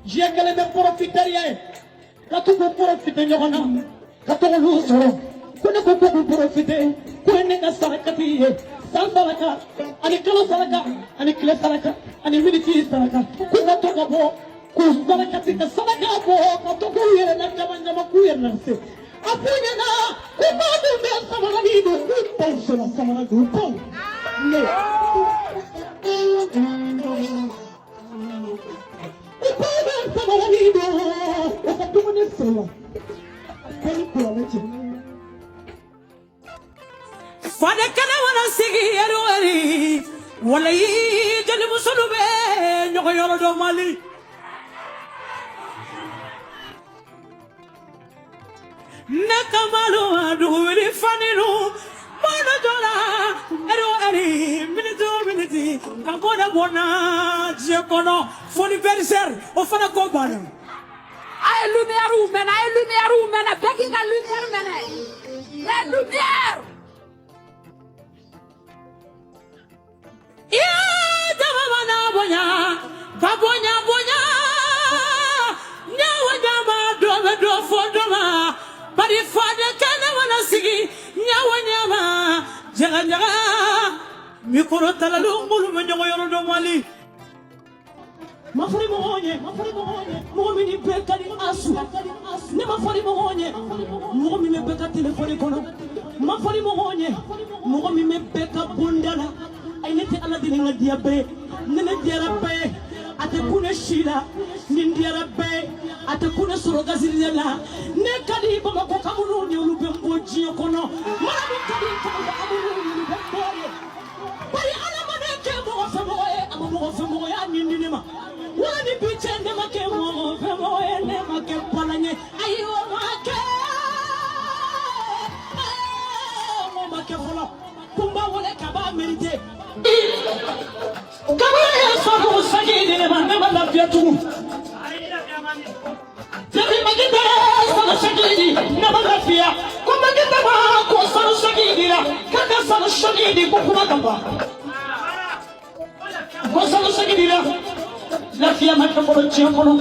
Jiangale me profitaria, la tu profite nyona, la tu lusoro, kuna ko profite, kuna nga sarakati, salsalaka, ani kala salaka, ani kile salaka, ani militi salaka, kuna to gabo, ku sarakati ka salaka bo, ka to ku yere na jamanya makuyer na se. Apunya na, kuna do me samana ni do, ku sala samana do po. Ne. Fade kana wana sigi yarwari wala yi jali musulube nyoko yoro do mali nakamalu adu wili fanilu bono dola yarwari miniti kaboda bona je kono foni verser o fana ko bana ay lumière ou mena begging a lumière mena la lumière ya jamana bonya babonya bonya nyawa jama do fondoma bari fade kana wana sigi nyawa nyama jaga mikoro talalu ngulu menyo yoro do mali mafari mohonye momini bekali asu ne mafari mohonye momi me beka telefoni kono mafari mohonye momi me beka bundala ay nete ala dini nga diabe nene diarabe ate kuna shila nin diarabe ate kuna suroga zilila ne kadi bama ko kamunu ni ulube mboji kono mara kadi ko amunu ni ulube boye bari ala maneke mo famo ya nini ma wani biche ne make mo famo ne make palanye ayo make mo make folo kumba wole kaba merite kaba ya so sagide ne ma la fiatu Jadi magita sana sagidi na magafia ko magita ba ko sana sagidi la kada sana sagidi ko kuma kamba ko sana sagidi la fia makafolo chiakono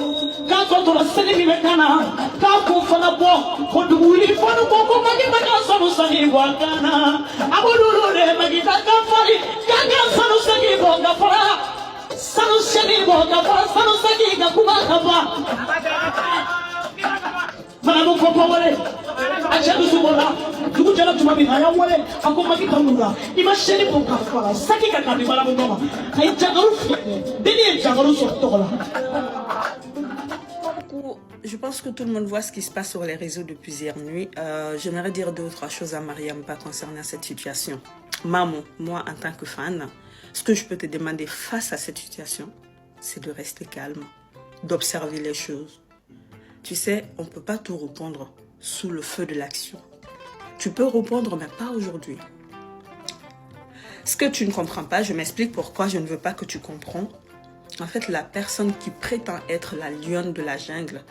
ka ko to la sagidi mekana ka ko fana bo ko duguli fana bo ko magita ka sana sagidi bo kana abululu de magita ka fari ka sana sagidi bo ka fara sana sagidi bo ka fara sana sagidi ka kuma kamba Manamu kopawale, achadu subola, tukujala tumabi haya wale, ako makita mura, imasheni pokafala, saki kakati manamu mama, kaya jagaru fite, deni jagaru sotola. Je pense que tout le monde voit ce qui se passe sur les réseaux depuis hier nuit. J'aimerais dire deux ou trois choses à Mariam pas concernant cette situation. Maman, moi en tant que fan, ce que je peux te demander face à cette situation, c'est de rester calme, d'observer les choses. Tu sais, on ne peut pas tout répondre sous le feu de l'action. Tu peux répondre, mais pas aujourd'hui. Ce que tu ne comprends pas, je m'explique pourquoi je ne veux pas que tu comprends. En fait, la personne qui prétend être la lionne de la jungle,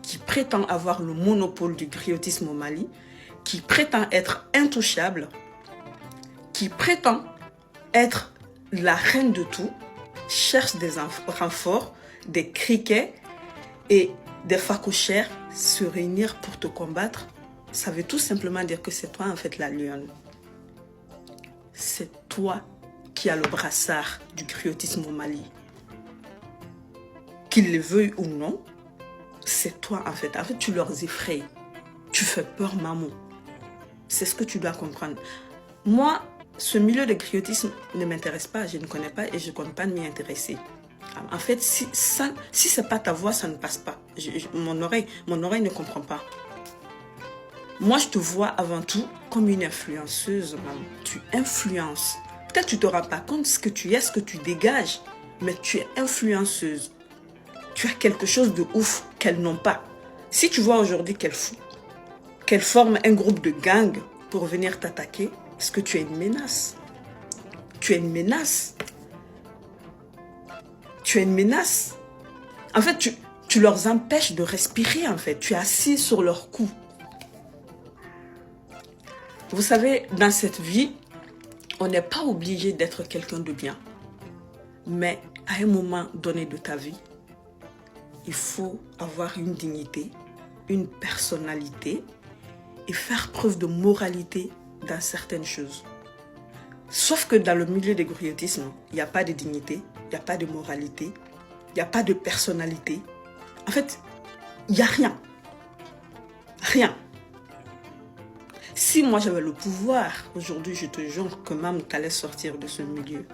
qui prétend avoir le monopole du griotisme au Mali, qui prétend être intouchable, qui prétend être la reine de tout, cherche des renforts, des criquets et des facochères se réunir pour te combattre. Ça veut tout simplement dire que c'est toi en fait la lionne. C'est toi qui as le brassard du griotisme au Mali. Qu'ils le veuillent ou non, c'est toi en fait. En fait, tu leur effraies. Tu fais peur, maman. C'est ce que tu dois comprendre. Moi, ce milieu de griotisme ne m'intéresse pas, je ne connais pas et je ne compte pas m'y intéresser. En fait, si ce n'est pas ta voix, ça ne passe pas. Mon oreille ne comprend pas. Moi, je te vois avant tout comme une influenceuse, maman. Tu influences. Peut-être que tu ne te rends pas compte de ce que tu es, ce que tu dégages, mais tu es influenceuse. tu as quelque chose de ouf qu'elles n'ont pas. Si tu vois aujourd'hui qu'elles forment un groupe de gang pour venir t'attaquer, est-ce que tu es une menace? Tu es une menace. Tu es une menace. En fait, tu leur empêches de respirer, en fait. Tu es assis sur leur cou. Vous savez, dans cette vie, on n'est pas obligé d'être quelqu'un de bien. Mais à un moment donné de ta vie, il faut avoir une dignité, une personnalité et faire preuve de moralité dans certaines choses. Sauf que dans le milieu des griotismes, il n'y a pas de dignité, il n'y a pas de moralité, il n'y a pas de personnalité. En fait, il n'y a rien. Rien. Si moi j'avais le pouvoir, aujourd'hui je te jure que Mam allait sortir de ce milieu.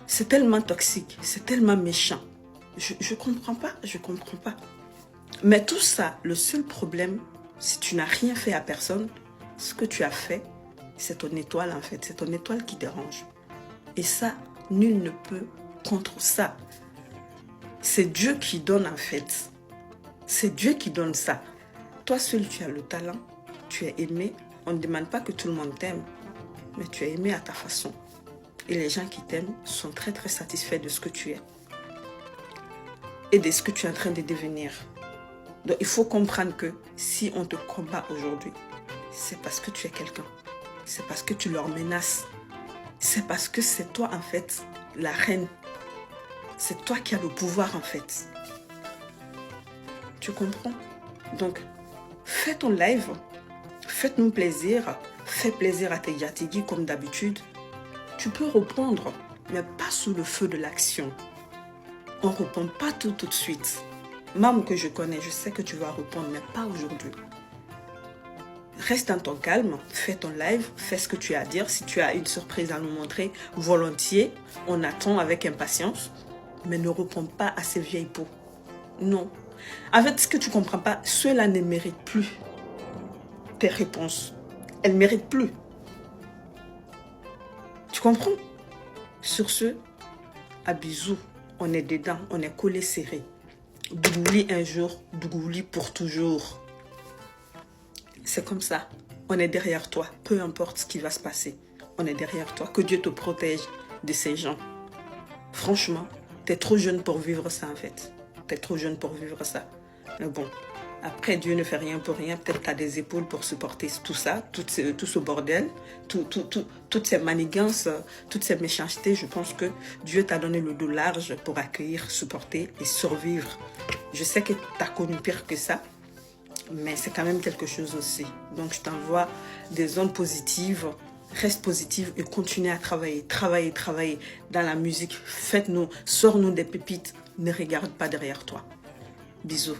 C'est tellement toxique, c'est tellement méchant. Je comprends pas, je comprends pas. Mais tout ça, le seul problème, si tu n'as rien fait à personne, ce que tu as fait, c'est ton étoile en fait, c'est ton étoile qui dérange. Et ça, nul ne peut contre ça. C'est Dieu qui donne en fait. C'est Dieu qui donne ça. Toi seul, tu as le talent, tu es aimé. On ne demande pas que tout le monde t'aime, mais tu es aimé à ta façon. Et les gens qui t'aiment sont très très satisfaits de ce que tu es et de ce que tu es en train de devenir. Donc il faut comprendre que si on te combat aujourd'hui, c'est parce que tu es quelqu'un. C'est parce que tu leur menaces. C'est parce que c'est toi en fait la reine. C'est toi qui as le pouvoir en fait. Tu comprends? Donc fais ton live, faites-nous plaisir, fais plaisir à tes Yatigi comme d'habitude. Tu peux répondre, mais pas sous le feu de l'action. On ne répond pas tout de suite. Même que je connais, je sais que tu vas répondre, mais pas aujourd'hui. Reste dans ton calme, fais ton live, fais ce que tu as à dire. Si tu as une surprise à nous montrer, volontiers, on attend avec impatience, mais ne réponds pas à ces vieilles peaux. Non. En fait, ce que tu ne comprends pas, ceux-là ne méritent plus tes réponses. Elles ne méritent plus. Tu comprends? Sur ce, à bisous. On est dedans, on est collé serré. Dougouli un jour, Dougouli pour toujours. C'est comme ça. On est derrière toi, peu importe ce qui va se passer. On est derrière toi. Que Dieu te protège de ces gens. Franchement, tu es trop jeune pour vivre ça en fait. Tu es trop jeune pour vivre ça. Mais bon, après Dieu ne fait rien pour rien. Peut-être que tu as des épaules pour supporter tout ça, tout ce bordel, toutes ces manigances, toutes ces méchancetés. Je pense que Dieu t'a donné le dos large pour accueillir, supporter et survivre. Je sais que tu as connu pire que ça. Mais c'est quand même quelque chose aussi. Donc je t'envoie des ondes positives. Reste positive et continue à travailler. Travailler dans la musique. Faites-nous, sors-nous des pépites. Ne regarde pas derrière toi. Bisous.